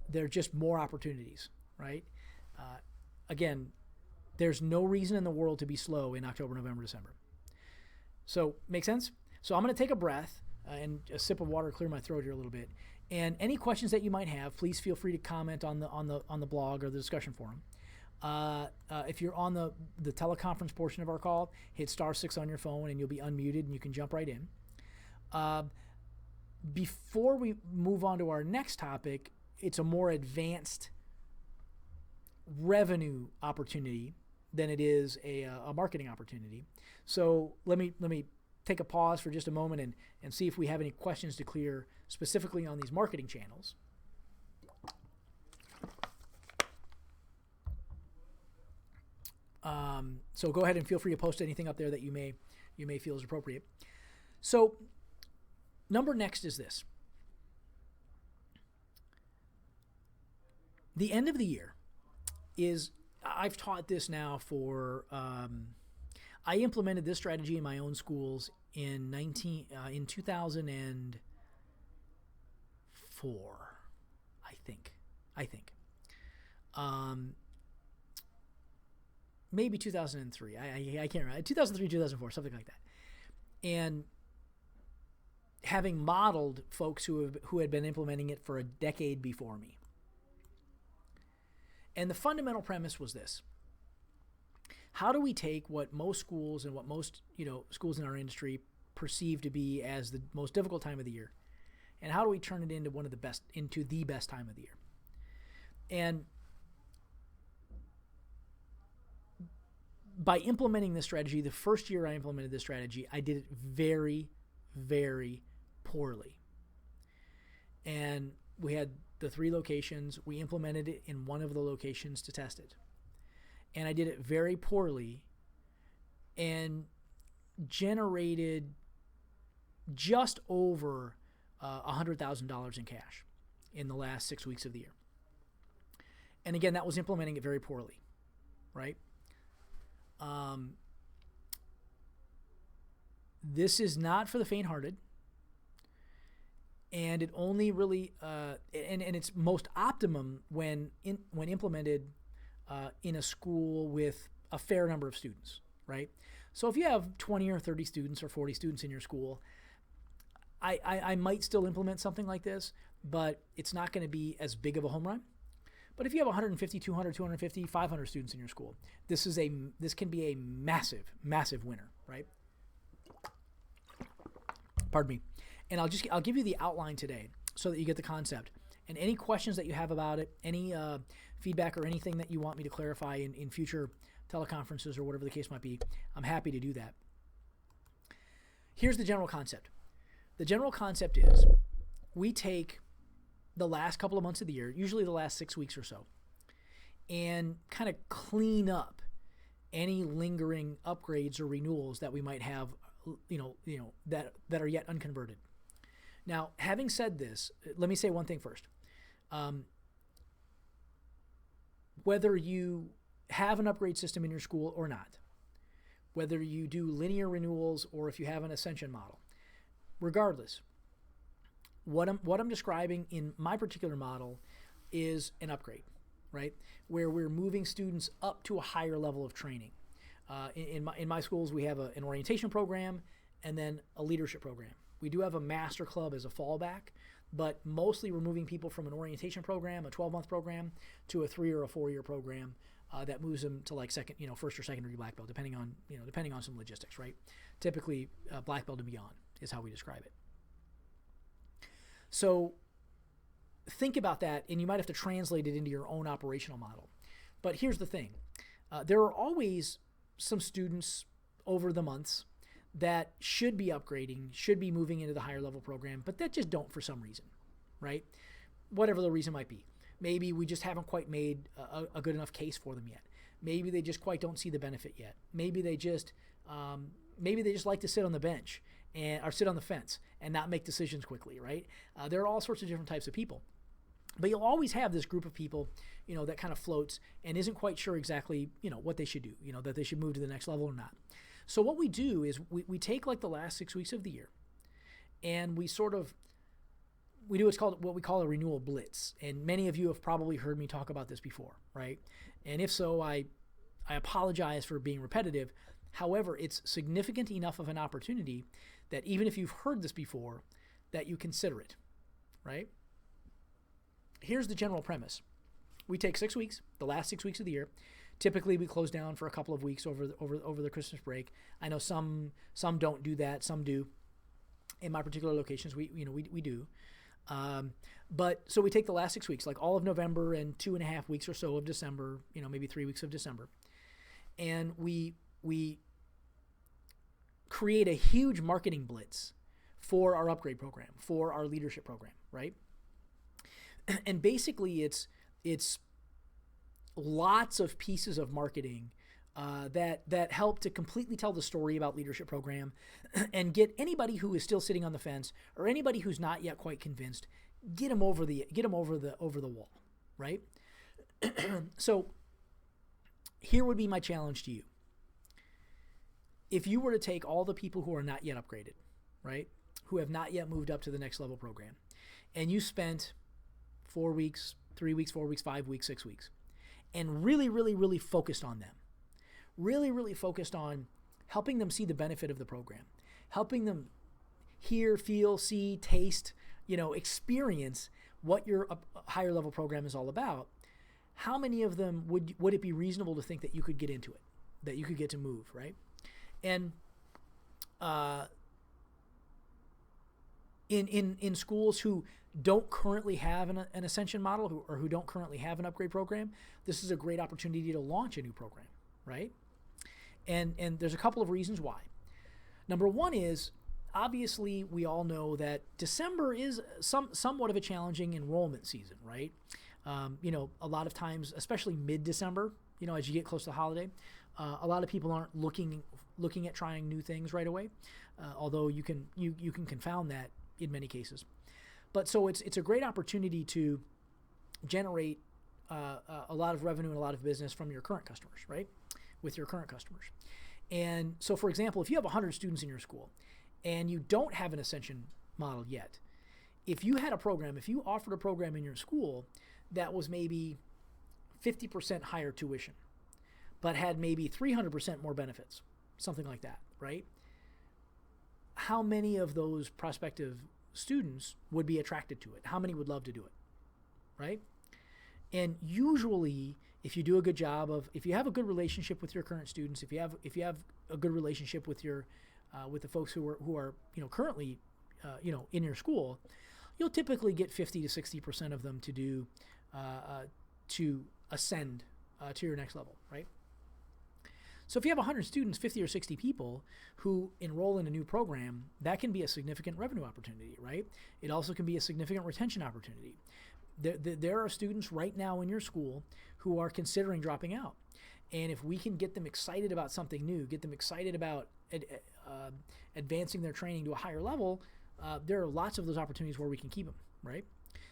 They're just more opportunities, right? Again, there's no reason in the world to be slow in October, November, December. So, make sense? So I'm going to take a breath and a sip of water, clear my throat here a little bit. And any questions that you might have, please feel free to comment on the blog or the discussion forum. If you're on the teleconference portion of our call, hit *6 on your phone and you'll be unmuted and you can jump right in. Before we move on to our next topic, it's a more advanced revenue opportunity than it is a marketing opportunity. So let me take a pause for just a moment and see if we have any questions to clear specifically on these marketing channels. So go ahead and feel free to post anything up there that you may feel is appropriate. So number next is this. The end of the year is, I've taught this now for, I implemented this strategy in my own schools in 2004, I think. Maybe 2003. I can't remember. 2003, 2004, something like that. And having modeled folks who had been implementing it for a decade before me. And the fundamental premise was this. How do we take what most schools and what most schools in our industry perceive to be as the most difficult time of the year, and how do we turn it into the best time of the year? And by implementing this strategy, the first year I implemented this strategy, I did it very, very poorly. And we had the 3 locations. We implemented it in one of the locations to test it. And I did it very poorly and generated just over $100,000 in cash in the last 6 weeks of the year. And again, that was implementing it very poorly, right? This is not for the faint-hearted. And it only really, and it's most optimum when implemented in a school with a fair number of students, right? So if you have 20 or 30 students or 40 students in your school, I might still implement something like this, but it's not going to be as big of a home run. But if you have 150, 200, 250, 500 students in your school, this can be a massive, massive winner, right? Pardon me. And I'll give you the outline today so that you get the concept. And any questions that you have about it, any feedback or anything that you want me to clarify in future teleconferences or whatever the case might be, I'm happy to do that. Here's the general concept. The general concept is we take the last couple of months of the year, usually the last 6 weeks or so, and kind of clean up any lingering upgrades or renewals that we might have, that are yet unconverted. Now, having said this, let me say one thing first. Whether you have an upgrade system in your school or not, whether you do linear renewals or if you have an ascension model, regardless, what I'm describing in my particular model is an upgrade, right? Where we're moving students up to a higher level of training. In my schools, we have an orientation program and then a leadership program. We do have a master club as a fallback, but mostly we're moving people from an orientation program, a 12-month program, to a 3 or a 4-year program that moves them to like first or second degree black belt, depending on some logistics, right? Typically, black belt and beyond is how we describe it. So think about that, and you might have to translate it into your own operational model. But here's the thing. There are always some students over the months that should be upgrading, should be moving into the higher level program, but that just don't for some reason, right? Whatever the reason might be. Maybe we just haven't quite made a good enough case for them yet. Maybe they just quite don't see the benefit yet. Maybe they just like to sit on the bench or sit on the fence and not make decisions quickly, right? There are all sorts of different types of people. But you'll always have this group of people, that kind of floats and isn't quite sure exactly, what they should do, that they should move to the next level or not. So what we do is we take like the last 6 weeks of the year, and we do what's called what we call a renewal blitz. And many of you have probably heard me talk about this before, right? And if so, I apologize for being repetitive. However, it's significant enough of an opportunity that even if you've heard this before, that you consider it, right? Here's the general premise. We take 6 weeks, the last 6 weeks of the year. Typically, we close down for a couple of weeks over the Christmas break. I know some don't do that, some do. In my particular locations, we do. But so we take the last 6 weeks, like all of November and 2.5 weeks or so of December, maybe 3 weeks of December, and we create a huge marketing blitz for our upgrade program, for our leadership program, right? And basically, it's lots of pieces of marketing that help to completely tell the story about leadership program and get anybody who is still sitting on the fence or anybody who's not yet quite convinced, get them over the wall, right? So here would be my challenge to you. If you were to take all the people who are not yet upgraded, right, who have not yet moved up to the next level program, and you spent 4 weeks, 3 weeks, 4 weeks, 5 weeks, 6 weeks, and really, really, really focused on them, really, really focused on helping them see the benefit of the program, helping them hear, feel, see, taste, experience what your higher level program is all about, how many of them would it be reasonable to think that you could get into it, that you could get to move, right? And in schools who don't currently have an ascension model or who don't currently have an upgrade program, this is a great opportunity to launch a new program, right? And there's a couple of reasons why. Number one is, obviously, we all know that December is somewhat of a challenging enrollment season, right? A lot of times, especially mid-December, as you get close to the holiday, a lot of people aren't looking at trying new things right away, although you can confound that in many cases. But so it's a great opportunity to generate a lot of revenue and a lot of business from your current customers, right? With your current customers. And so, for example, if you have 100 students in your school and you don't have an ascension model yet, if you offered a program in your school that was maybe 50% higher tuition, but had maybe 300% more benefits, something like that, right? How many of those prospective students would be attracted to it? How many would love to do it, right? And usually, if you do a good job if you have a good relationship with your current students, if you have a good relationship with with the folks who are currently in your school, you'll typically get 50 to 60% of them to ascend to your next level, right? So if you have 100 students, 50 or 60 people who enroll in a new program, that can be a significant revenue opportunity, right? It also can be a significant retention opportunity. There are students right now in your school who are considering dropping out. And if we can get them excited about something new, get them excited about advancing their training to a higher level, there are lots of those opportunities where we can keep them, right?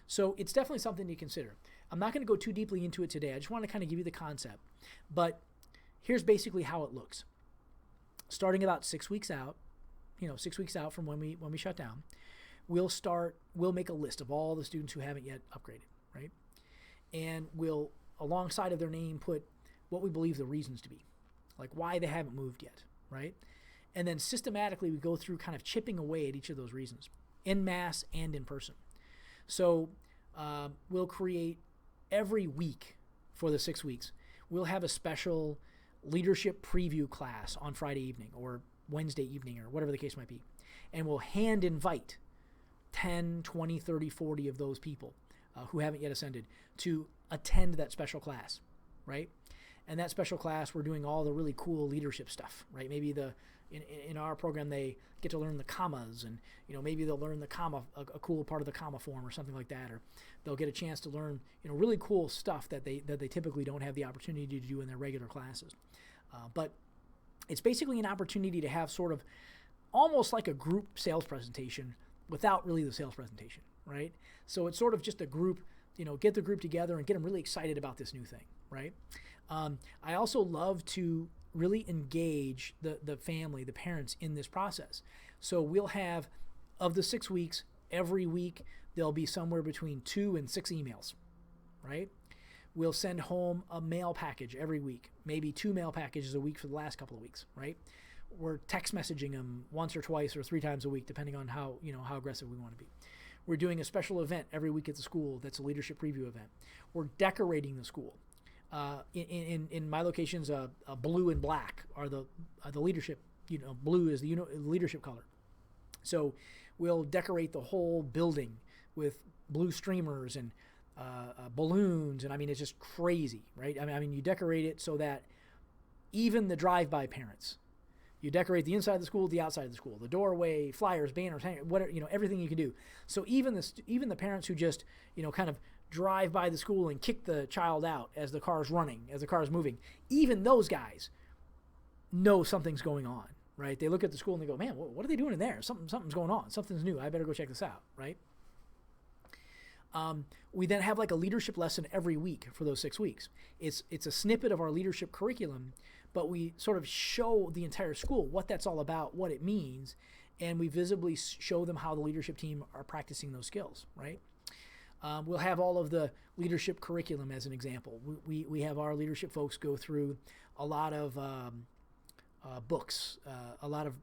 So it's definitely something to consider. I'm not going to go too deeply into it today. I just want to kind of give you the concept. But here's basically how it looks. Starting about 6 weeks out, 6 weeks out from when we shut down, we'll make a list of all the students who haven't yet upgraded, right? And we'll, alongside of their name, put what we believe the reasons to be, like why they haven't moved yet, right? And then systematically we go through kind of chipping away at each of those reasons, en masse and in person. So we'll create every week for the 6 weeks, we'll have a special leadership preview class on Friday evening or Wednesday evening or whatever the case might be. And we'll hand invite 10, 20, 30, 40 of those people who haven't yet ascended to attend that special class, right? And that special class, we're doing all the really cool leadership stuff, right? Maybe in our program, they get to learn the commas and, maybe they'll learn the comma, a cool part of the comma form or something like that, or they'll get a chance to learn, really cool stuff that they typically don't have the opportunity to do in their regular classes. But it's basically an opportunity to have sort of almost like a group sales presentation without really the sales presentation, right? So it's sort of just a group get the group together and get them really excited about this new thing, right? I also love to really engage the family, the parents in this process. So we'll have, of the 6 weeks, every week there'll be somewhere between 2 and 6 emails, right? We'll send home a mail package every week, maybe 2 mail packages a week for the last couple of weeks, right? We're text messaging them once or twice or 3 times a week, depending on how aggressive we want to be. We're doing a special event every week at the school that's a leadership preview event. We're decorating the school. In my locations, blue and black are the leadership. Blue is the leadership color. So we'll decorate the whole building with blue streamers and balloons, and I mean it's just crazy, right? I mean you decorate it so that even the drive-by parents, you decorate the inside of the school, the outside of the school, the doorway, flyers, banners, whatever, everything you can do. So even the parents who just kind of drive by the school and kick the child out as the car's running, as the car's moving, even those guys know something's going on, right? They look at the school and they go, man, what are they doing in there? Something's going on. Something's new. I better go check this out, right? We then have like a leadership lesson every week for those 6 weeks. It's a snippet of our leadership curriculum, but we sort of show the entire school what that's all about, what it means, and we visibly show them how the leadership team are practicing those skills, right? We'll have all of the leadership curriculum as an example. We have our leadership folks go through a lot of books, a lot of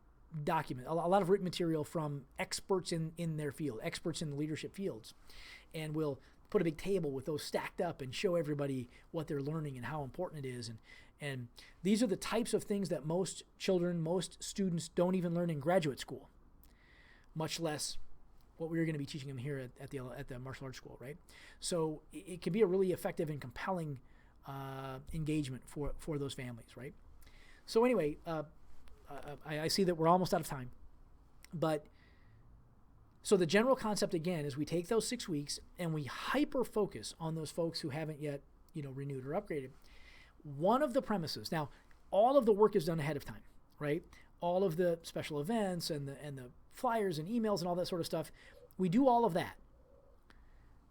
documents, a lot of written material from experts in their field, experts in the leadership fields. And we'll put a big table with those stacked up and show everybody what they're learning and how important it is. And these are the types of things that most children, most students don't even learn in graduate school, much less what we're going to be teaching them here at the martial arts school, right? So it can be a really effective and compelling engagement for those families, right? So anyway, I see that we're almost out of time, but so the general concept again is we take those 6 weeks and we hyper focus on those folks who haven't yet renewed or upgraded. One of the premises, now all of the work is done ahead of time, right? All of the special events and the flyers and emails and all that sort of stuff, we do all of that.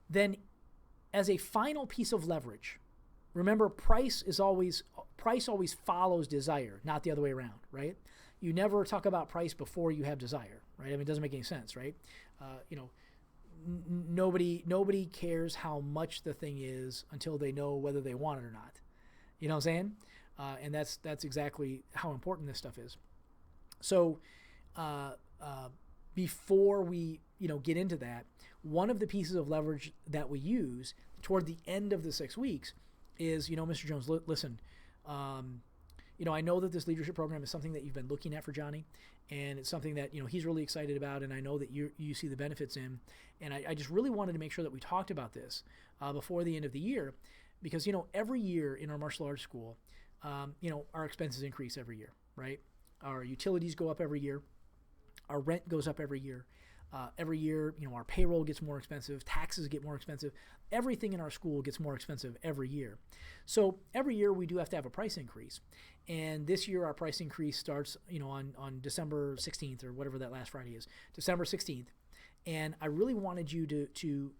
Then as a final piece of leverage, remember price always follows desire, not the other way around, right? You never talk about price before you have desire, right? I mean, it doesn't make any sense, right? Nobody cares how much the thing is until they know whether they want it or not. You know what I'm saying? And that's exactly how important this stuff is. So before we get into that, one of the pieces of leverage that we use toward the end of the 6 weeks is, Mr. Jones, listen, I know that this leadership program is something that you've been looking at for Johnny, and it's something that, he's really excited about, and I know that you see the benefits in, and I just really wanted to make sure that we talked about this before the end of the year, because, every year in our martial arts school, our expenses increase every year, right? Our utilities go up every year. Our rent goes up every year. Every year, our payroll gets more expensive, taxes get more expensive. Everything in our school gets more expensive every year. So every year we do have to have a price increase. And this year our price increase starts, on December 16th or whatever that last Friday is, December 16th. And I really wanted you to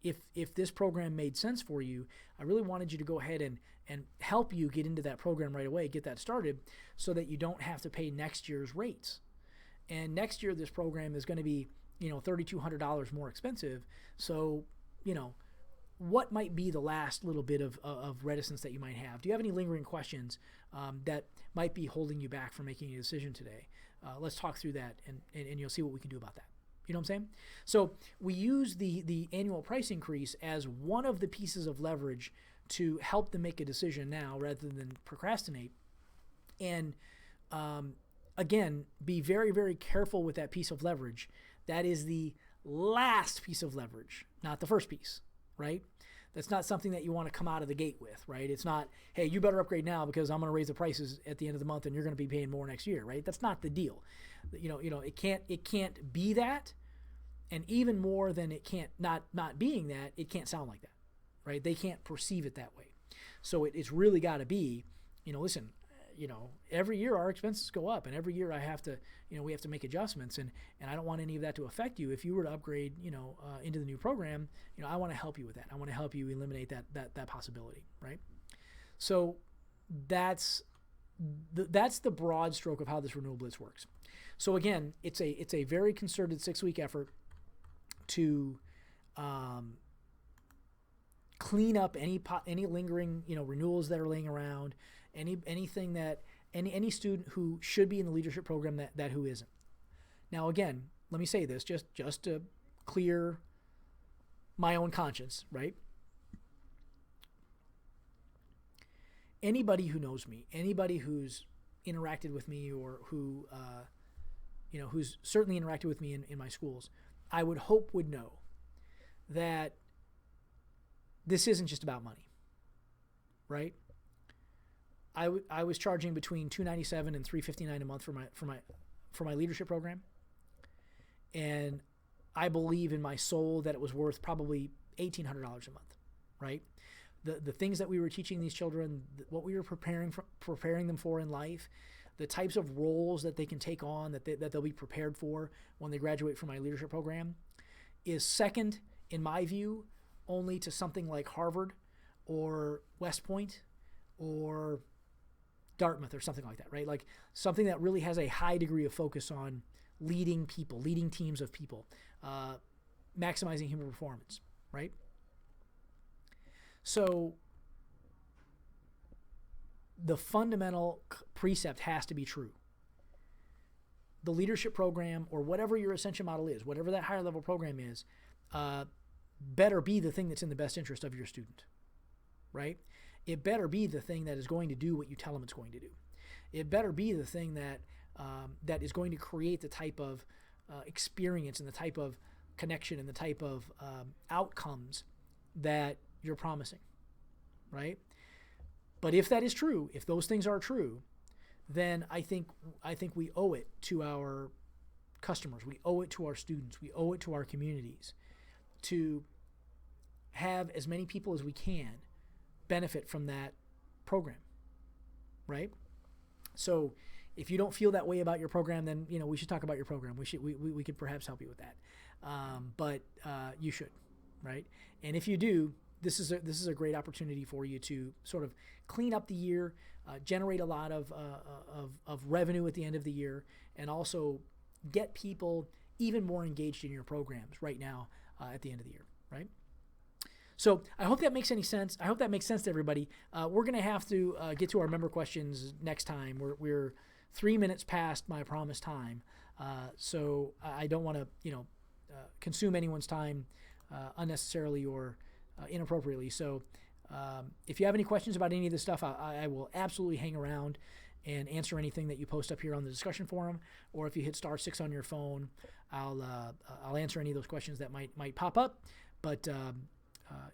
if this program made sense for you, I really wanted you to go ahead and help you get into that program right away, get that started so that you don't have to pay next year's rates. And next year, this program is going to be, $3,200 more expensive. So, what might be the last little bit of reticence that you might have? Do you have any lingering questions that might be holding you back from making a decision today? Let's talk through that, and you'll see what we can do about that. You know what I'm saying? So we use the annual price increase as one of the pieces of leverage to help them make a decision now rather than procrastinate. And again, be very, very careful with that piece of leverage. That is the last piece of leverage, not the first piece, right? That's not something that you want to come out of the gate with, right? It's not, hey, you better upgrade now because I'm going to raise the prices at the end of the month and you're going to be paying more next year, right? That's not the deal. It can't be that, and even more than it can't not being that, it can't sound like that, right? They can't perceive it that way. So it's really got to be, listen, every year our expenses go up, and every year I have to, we have to make adjustments, and I don't want any of that to affect you. If you were to upgrade, into the new program, I want to help you with that. I want to help you eliminate that possibility, right? So that's the broad stroke of how this Renewal Blitz works. So again, it's a very concerted 6-week effort to clean up any lingering renewals that are laying around, anything that any student who should be in the leadership program that who isn't. Now again, let me say this just to clear my own conscience, right? Anybody who knows me, anybody who's interacted with me, or who who's certainly interacted with me in my schools, I would hope would know that this isn't just about money, right? I was charging between $297 and $359 a month for my leadership program, and I believe in my soul that it was worth probably $1,800 a month, right? The things that we were teaching these children, what we were preparing them for in life, the types of roles that they can take on, that they'll be prepared for when they graduate from my leadership program, is second, in my view, only to something like Harvard or West Point or Dartmouth or something like that, right? Like something that really has a high degree of focus on leading people, leading teams of people, maximizing human performance, right? So the fundamental precept has to be true. The leadership program, or whatever your ascension model is, whatever that higher level program is, better be the thing that's in the best interest of your student, right? It better be the thing that is going to do what you tell them it's going to do. It better be the thing that that is going to create the type of experience and the type of connection and the type of outcomes that you're promising, right? But if that is true, if those things are true, then I think we owe it to our customers, we owe it to our students, we owe it to our communities to have as many people as we can benefit from that program, right? So if you don't feel that way about your program, then we should talk about your program. We could perhaps help you with that, but you should, right? And if you do, this is a great opportunity for you to sort of clean up the year, generate a lot of revenue at the end of the year, and also get people even more engaged in your programs right now at the end of the year, right? So I hope that makes any sense. I hope that makes sense to everybody. We're going to have to get to our member questions next time. We're 3 minutes past my promised time, so I don't want to consume anyone's time unnecessarily or inappropriately. So if you have any questions about any of this stuff, I will absolutely hang around and answer anything that you post up here on the discussion forum, or if you hit *6 on your phone, I'll answer any of those questions that might pop up. But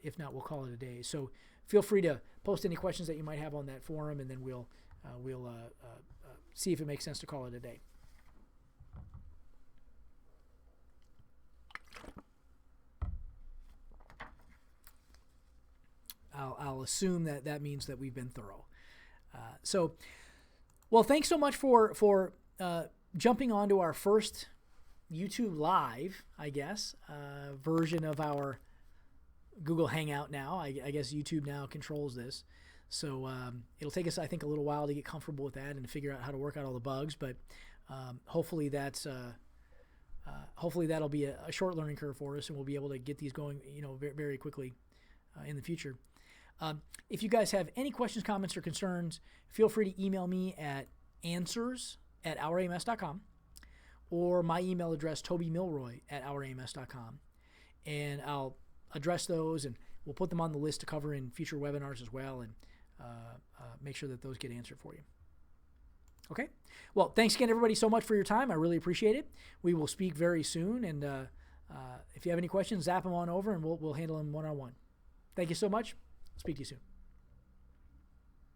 if not, we'll call it a day. So feel free to post any questions that you might have on that forum, and then we'll see if it makes sense to call it a day. I'll assume that means that we've been thorough. Well, thanks so much for jumping onto our first YouTube Live, I guess, version of our Google Hangout now. I guess YouTube now controls this. So it'll take us, I think, a little while to get comfortable with that and to figure out how to work out all the bugs. But hopefully that'll be a short learning curve for us, and we'll be able to get these going, very, very quickly in the future. If you guys have any questions, comments, or concerns, feel free to email me at answers@ourams.com or my email address, tobymilroy@ourams.com. And I'll address those, and we'll put them on the list to cover in future webinars as well, and make sure that those get answered for you. Okay? Well, thanks again, everybody, so much for your time. I really appreciate it. We will speak very soon, and if you have any questions, zap them on over, and we'll handle them one-on-one. Thank you so much. Speak to you soon.